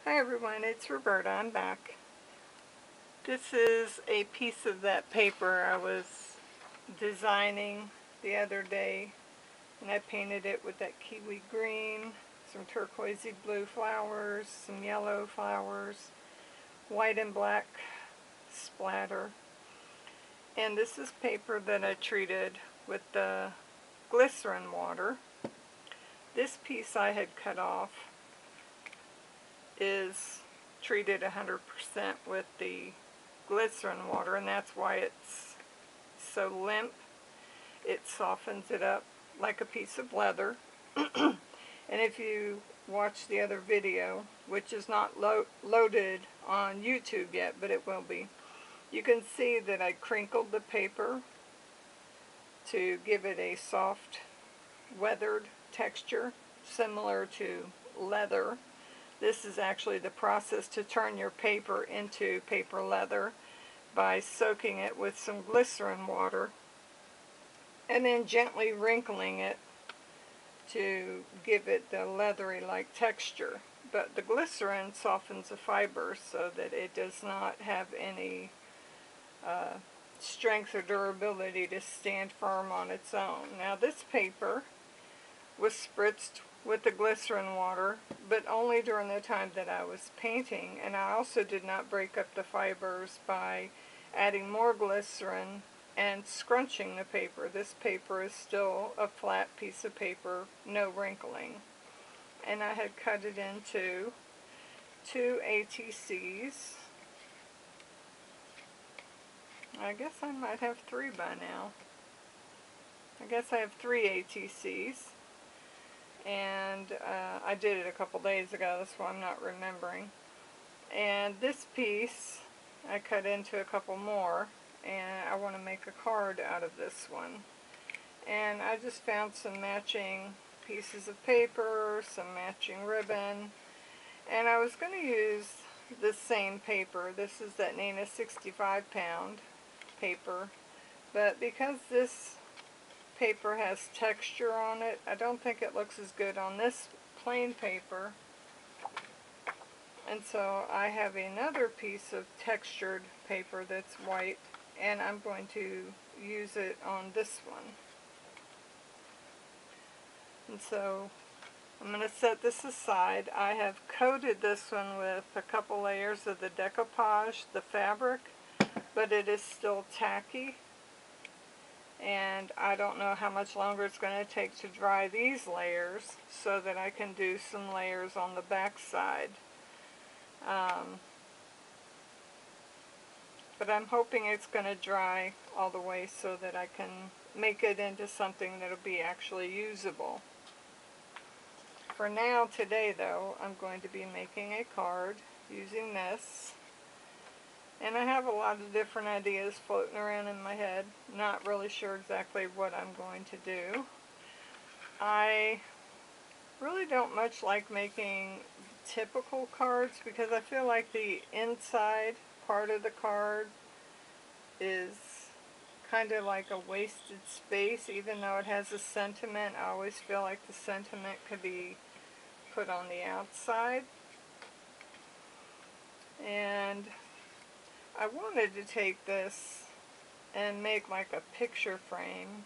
Hi everyone, it's Roberta. I'm back. This is a piece of that paper I was designing the other day, and I painted it with that kiwi green, some turquoisey blue flowers, some yellow flowers, white and black splatter. And this is paper that I treated with the glycerin water. This piece I had cut off is treated 100% with the glycerin water, and that's why it's so limp. It softens it up like a piece of leather. And if you watch the other video, which is not loaded on YouTube yet, but it will be, you can see that I crinkled the paper to give it a soft, weathered texture, similar to leather. This is actually the process to turn your paper into paper leather by soaking it with some glycerin water and then gently wrinkling it to give it the leathery-like texture. But the glycerin softens the fiber so that it does not have any strength or durability to stand firm on its own. Now this paper was spritzed with the glycerin water, but only during the time that I was painting, and I also did not break up the fibers by adding more glycerin and scrunching the paper. This paper is still a flat piece of paper, no wrinkling. And I had cut it into 2 ATCs. I guess I might have 3 by now. I guess I have 3 ATCs. And I did it a couple days ago, that's why I'm not remembering. And this piece I cut into a couple more, and I want to make a card out of this one. And I just found some matching pieces of paper, some matching ribbon, and I was going to use this same paper. This is that Nina 65-pound paper, but because this paper has texture on it, I don't think it looks as good on this plain paper. And so I have another piece of textured paper that's white, and I'm going to use it on this one. And so I'm going to set this aside. I have coated this one with a couple layers of the decoupage, the fabric, but it is still tacky. And I don't know how much longer it's going to take to dry these layers so that I can do some layers on the back side. But I'm hoping it's going to dry all the way so that I can make it into something that'll be actually usable. For now, today though, I'm going to be making a card using this. And I have a lot of different ideas floating around in my head. Not really sure exactly what I'm going to do. I really don't much like making typical cards because I feel like the inside part of the card is kind of like a wasted space. Even though it has a sentiment, I always feel like the sentiment could be put on the outside. And I wanted to take this and make like a picture frame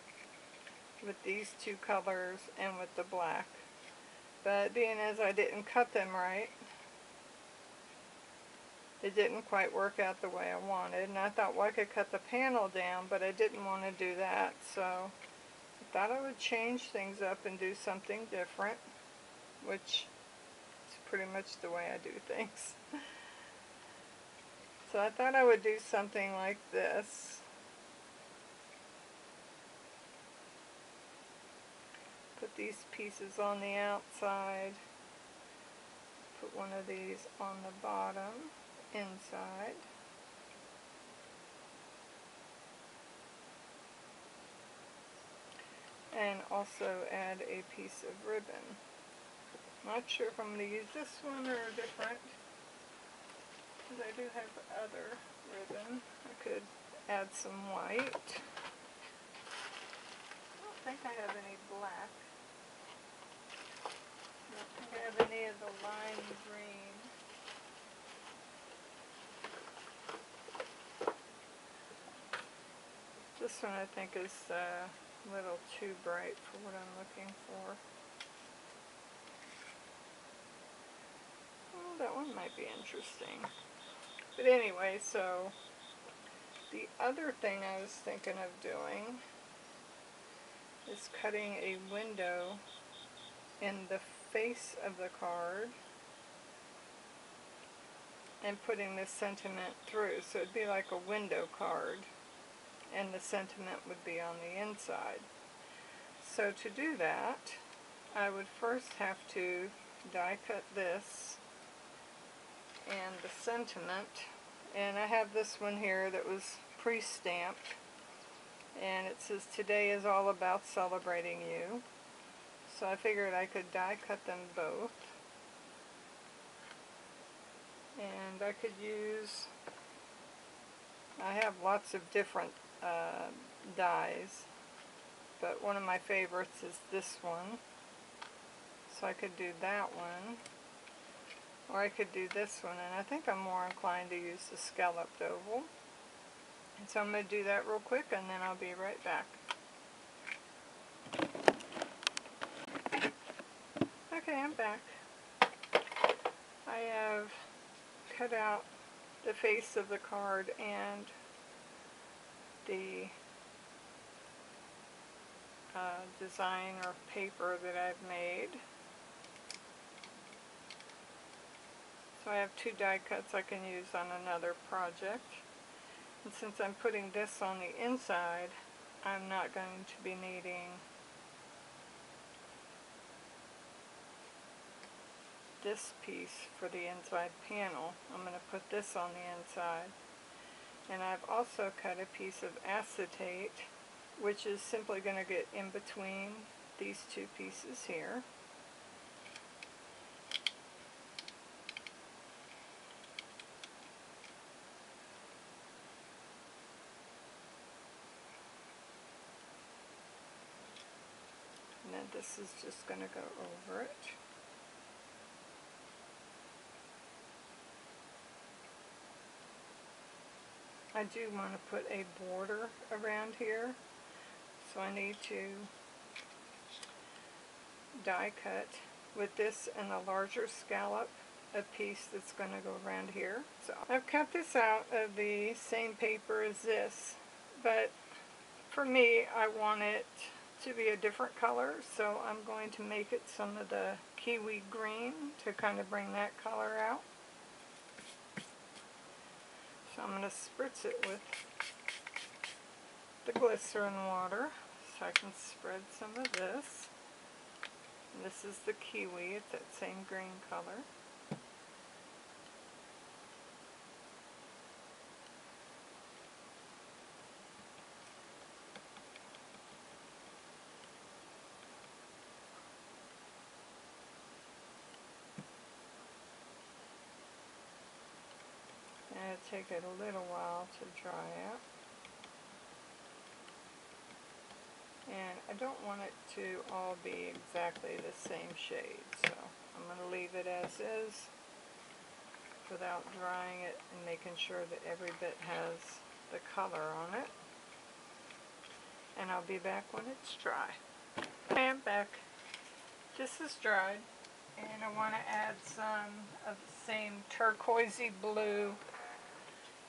with these 2 colors and with the black. But being as I didn't cut them right, it didn't quite work out the way I wanted. And I thought, well, I could cut the panel down, but I didn't want to do that. So I thought I would change things up and do something different, which is pretty much the way I do things. So I thought I would do something like this. Put these pieces on the outside. Put one of these on the bottom, inside. And also add a piece of ribbon. Not sure if I'm going to use this one or a different, because I do have other ribbon. I could add some white. I don't think I have any black. I don't think I have any of the lime green. This one I think is a little too bright for what I'm looking for. Well, that one might be interesting. But anyway, so the other thing I was thinking of doing is cutting a window in the face of the card and putting the sentiment through. So it'd be like a window card, and the sentiment would be on the inside. So to do that, I would first have to die cut this and the sentiment. And I have this one here that was pre-stamped, and it says, "Today is all about celebrating you." So I figured I could die cut them both. And I could use, I have lots of different dies, but one of my favorites is this one. So I could do that one, or I could do this one, and I think I'm more inclined to use the scalloped oval. And so I'm going to do that real quick, and then I'll be right back. Okay, I'm back. I have cut out the face of the card and the design or paper that I've made. So I have 2 die cuts I can use on another project. And since I'm putting this on the inside, I'm not going to be needing this piece for the inside panel. I'm going to put this on the inside. And I've also cut a piece of acetate, which is simply going to get in between these 2 pieces here. And then this is just going to go over it. I do want to put a border around here, so I need to die cut with this and a larger scallop a piece that's going to go around here. So I've cut this out of the same paper as this, but for me I want it to be a different color, so I'm going to make it some of the kiwi green to kind of bring that color out. So I'm going to spritz it with the glycerin water, so I can spread some of this. And this is the kiwi, it's that same green color. And it'll take it a little while to dry out. And I don't want it to all be exactly the same shade, so I'm going to leave it as is without drying it and making sure that every bit has the color on it. And I'll be back when it's dry. Okay, I'm back. This is dried, and I want to add some of the same turquoisey blue,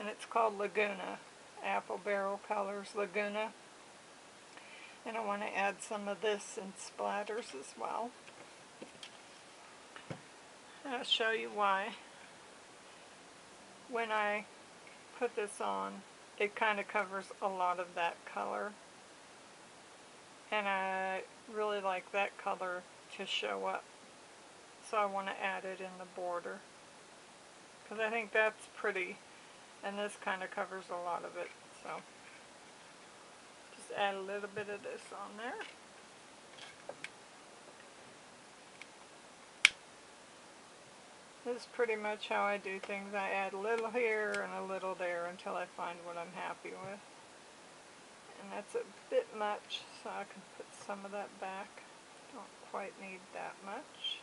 and it's called Laguna, Apple Barrel Colors Laguna. And I want to add some of this in splatters as well. And I'll show you why. When I put this on, it kind of covers a lot of that color. And I really like that color to show up. So I want to add it in the border, because I think that's pretty. And this kind of covers a lot of it. So just add a little bit of this on there. This is pretty much how I do things. I add a little here and a little there until I find what I'm happy with. And that's a bit much, so I can put some of that back. Don't quite need that much.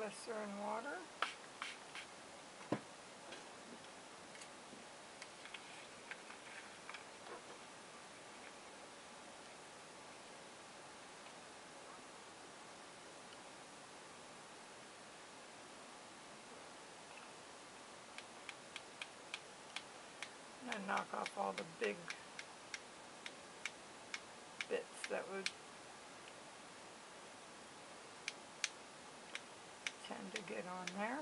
glycerin water. And knock off all the big bits that would tend to get on there.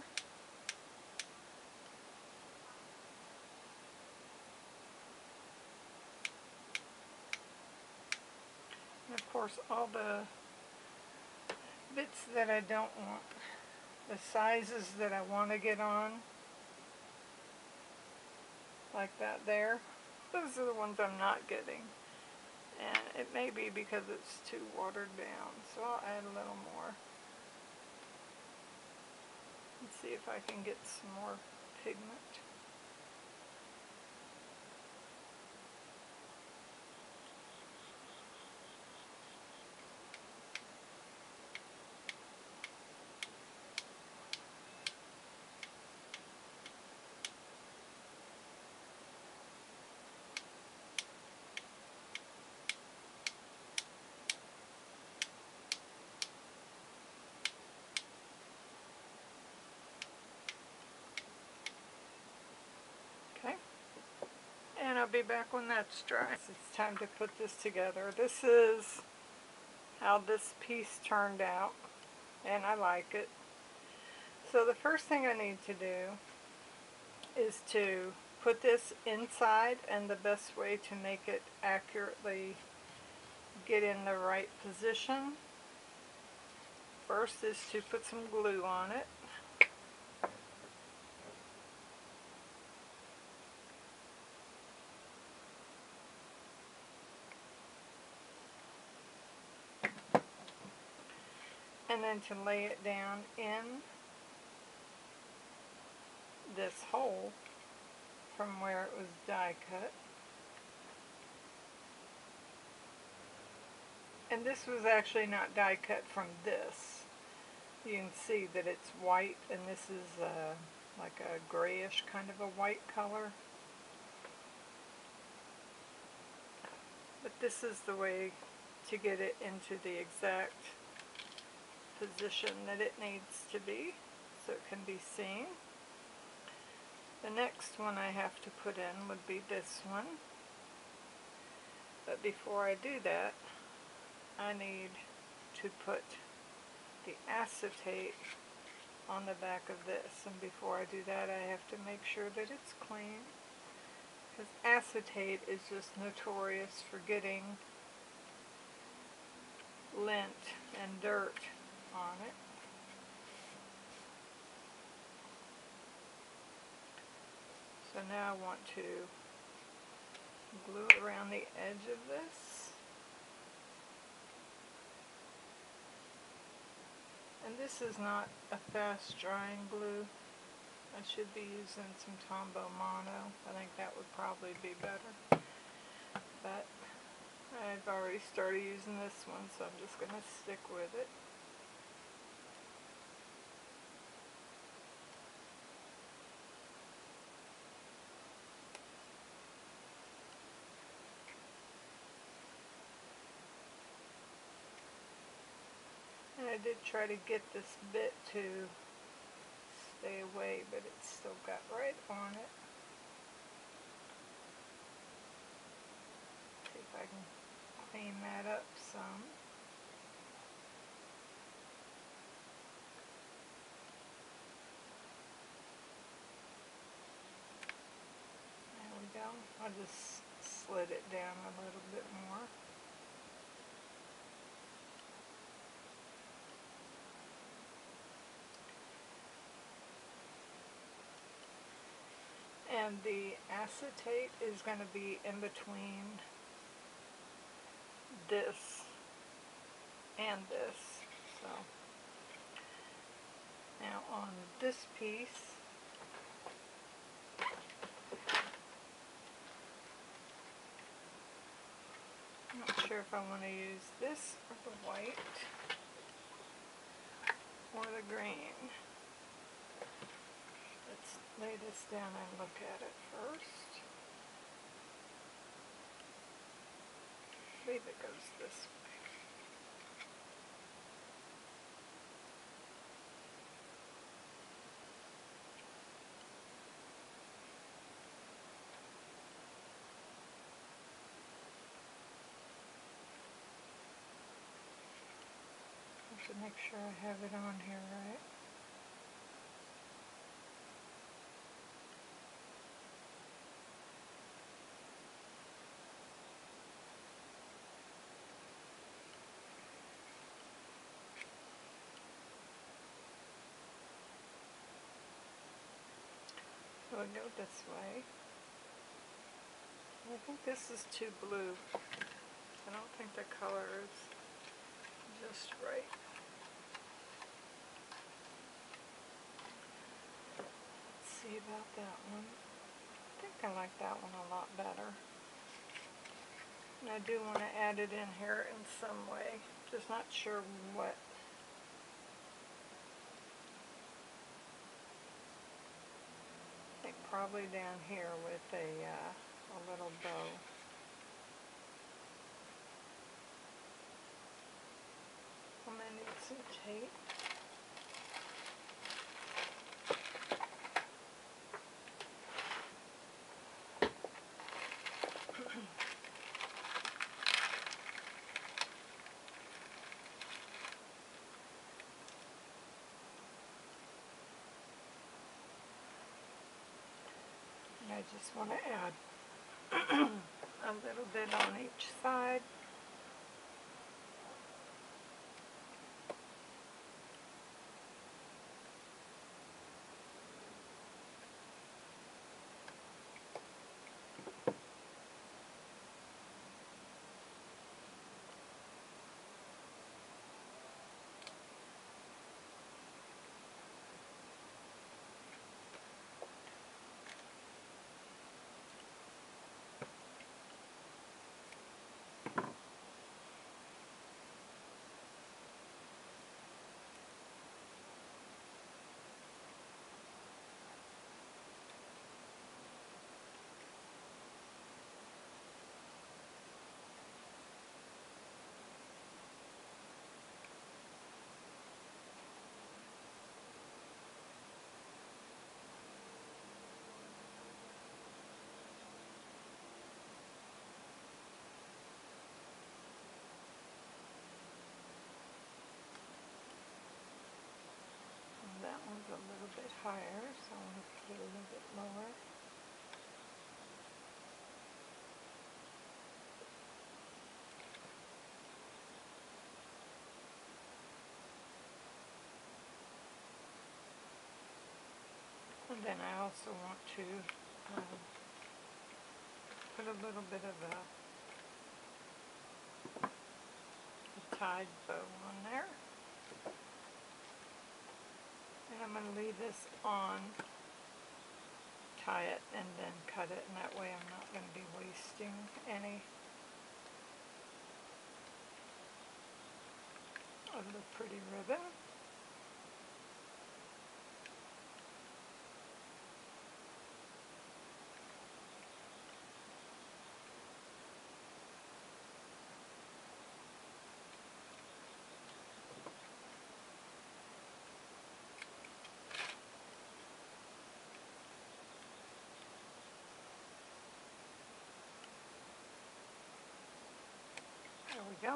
And of course all the bits that I don't want, the sizes that I want to get on, like that there, those are the ones I'm not getting. And it may be because it's too watered down, so I'll add a little more. Let's see if I can get some more pigment. Okay, and I'll be back when that's dry. It's time to put this together. This is how this piece turned out, and I like it. So the first thing I need to do is to put this inside, and the best way to make it accurately get in the right position first is to put some glue on it. And then to lay it down in this hole from where it was die cut. And this was actually not die cut from this. You can see that it's white, and this is like a grayish kind of a white color. But this is the way to get it into the exact position that it needs to be, so it can be seen. The next one I have to put in would be this one. But before I do that, I need to put the acetate on the back of this. And before I do that, I have to make sure that it's clean, because acetate is just notorious for getting lint and dirt on it. So now I want to glue around the edge of this. And this is not a fast drying glue. I should be using some Tombow Mono. I think that would probably be better. But I've already started using this one, so I'm just going to stick with it. And I did try to get this bit to stay away, but it's still got right on it. See if I can clean that up some. There we go. I just slid it down a little bit more. And the acetate is going to be in between this and this. So now on this piece, I'm not sure if I want to use this or the white. or the green? Let's lay this down and look at it first. I believe it goes this way. To make sure I have it on here right. So we go this way. I think this is too blue. I don't think the color is just right. See about that one. I think I like that one a lot better. And I do want to add it in here in some way. Just not sure what. I think probably down here with a little bow. I'm going to need some tape. I just want to add a little bit on each side. That one's a little bit higher, so I'm going to put it a little bit lower. And then I also want to put a little bit of a tied bow on there. And I'm going to leave this on, tie it, and then cut it, and that way I'm not going to be wasting any of the pretty ribbon. There we go.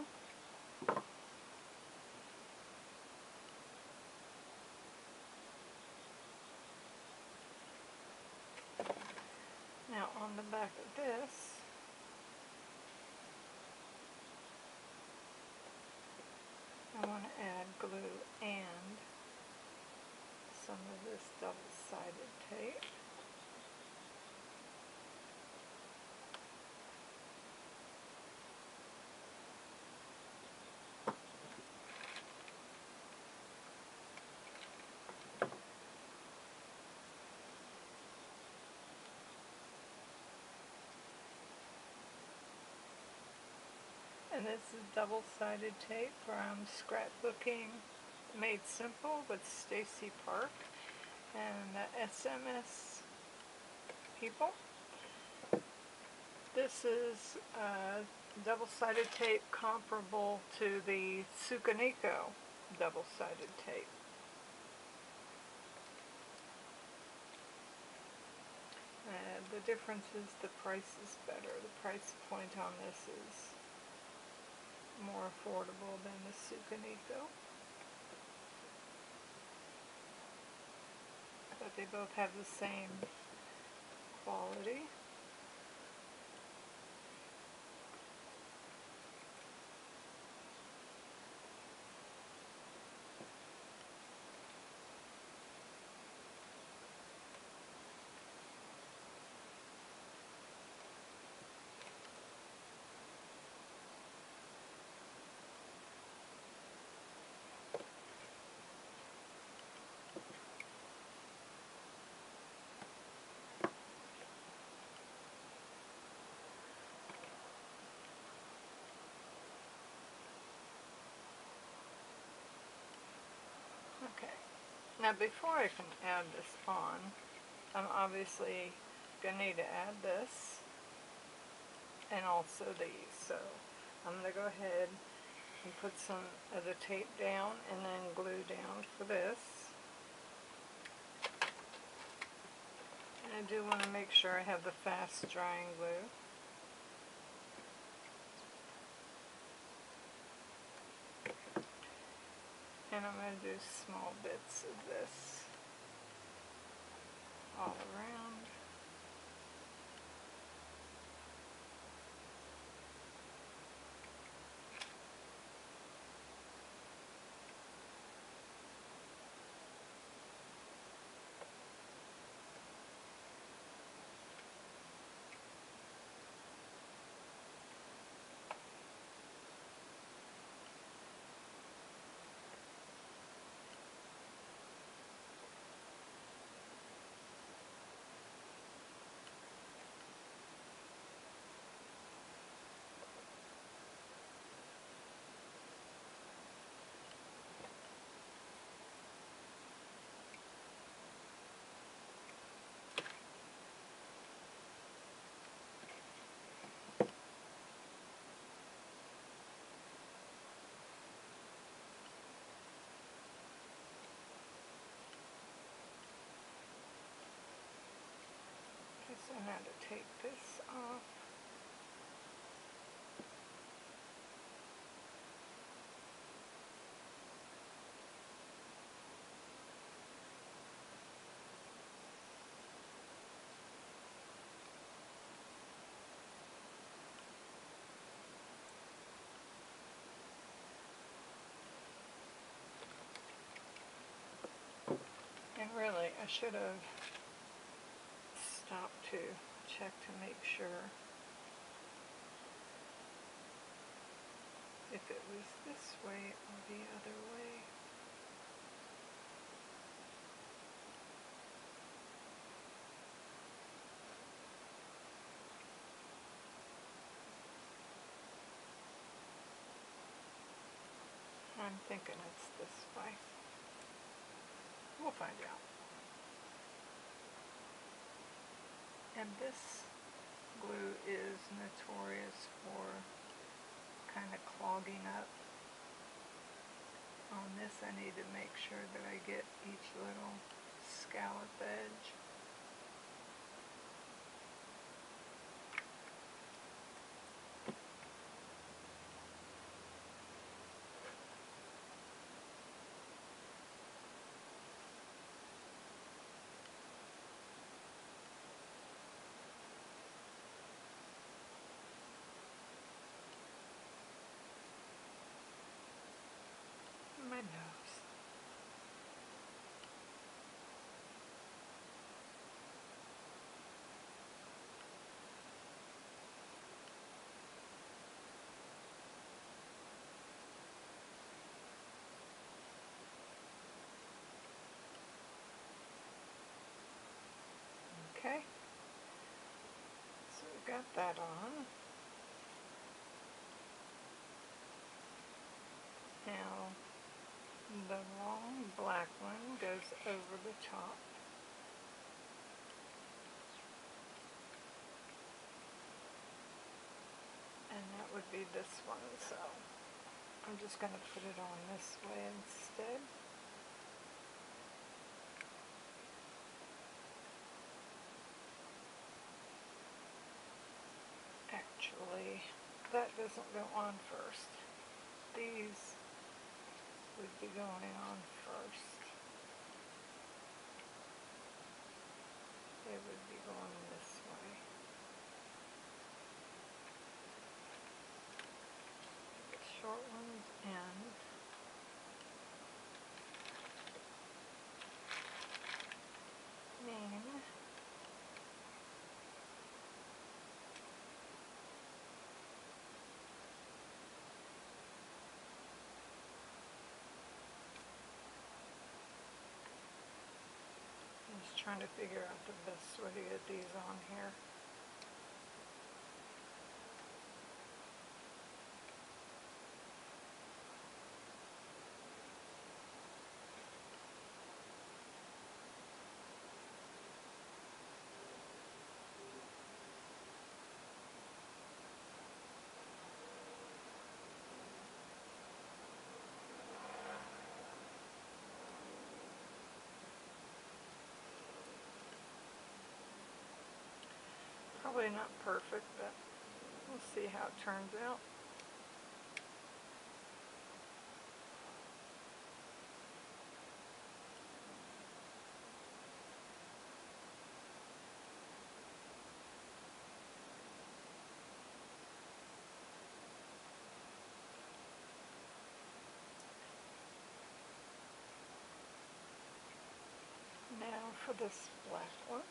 Now on the back of this, I want to add glue and some of this double-sided tape. And this is double-sided tape from scrapbooking Made Simple with Stacy Park and the SMS people. This is double-sided tape comparable to the Sukaniko double-sided tape. The difference is the price is better. The price point on this is more affordable than the Sukaniko. But they both have the same quality. Okay, now before I can add this on, I'm obviously going to need to add this and also these. So I'm going to go ahead and put some of the tape down and then glue down for this. And I do want to make sure I have the fast drying glue. And I'm going to do small bits of this all around. So now to take this off. And really, I should have stopped to check to make sure if it was this way or the other way. I'm thinking it's this way. We'll find out. And this glue is notorious for kind of clogging up. On this I need to make sure that I get each little scallop edge. My nose. top. And that would be this one, so I'm just going to put it on this way instead. Actually, that doesn't go on first. These would be going on first. They would be going this way. The short ones and mean. I'm just trying to figure out the best way to get these on here. Probably not perfect, but we'll see how it turns out. Now for this black one.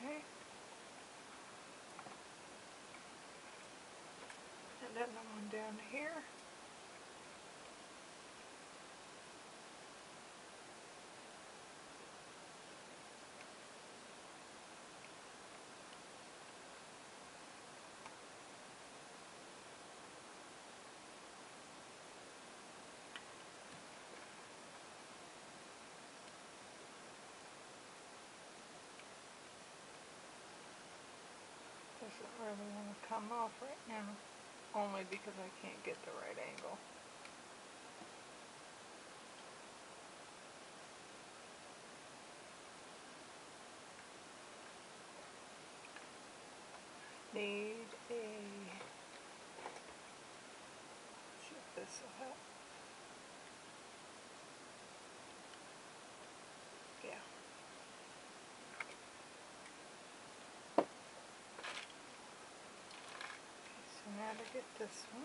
Okay. And then the one down here. Doesn't really want to come off right now, only because I can't get the right angle. Need a, see if this will help. Yeah. So now to get this one.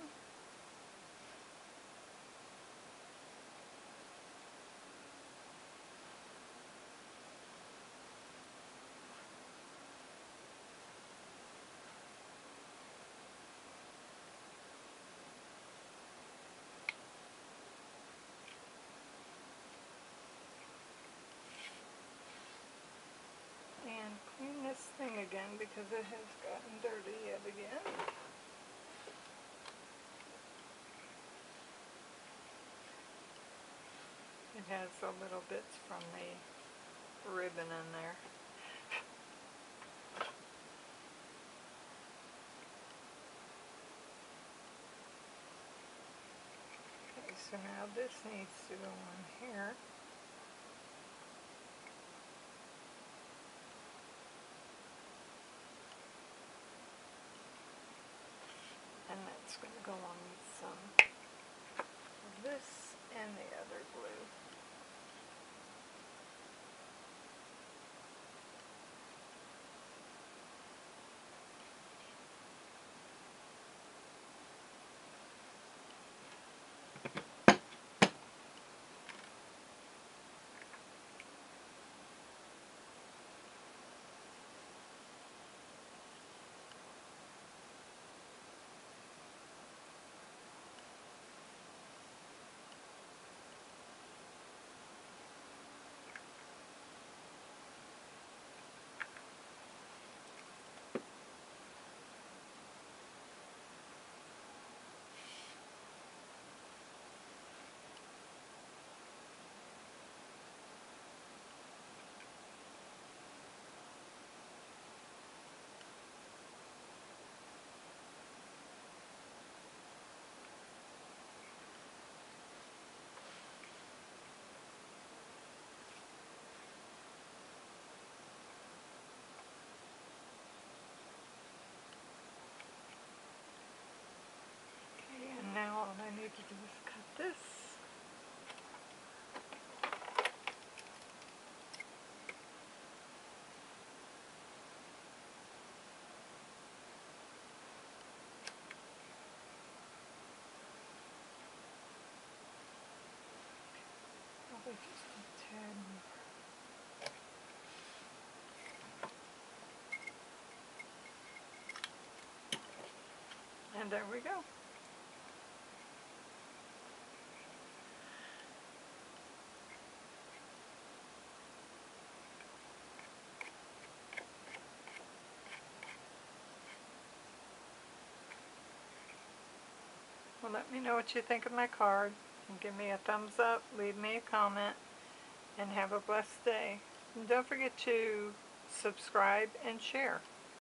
And clean this thing again because it has gotten dirty yet again. It has the little bits from the ribbon in there. Okay, so now this needs to go on here. It's going to go along with some of this and the other glue. And now all I need to do is cut this. Probably just a tad more. And there we go. Well, let me know what you think of my card, and give me a thumbs up, leave me a comment, and have a blessed day. And don't forget to subscribe and share.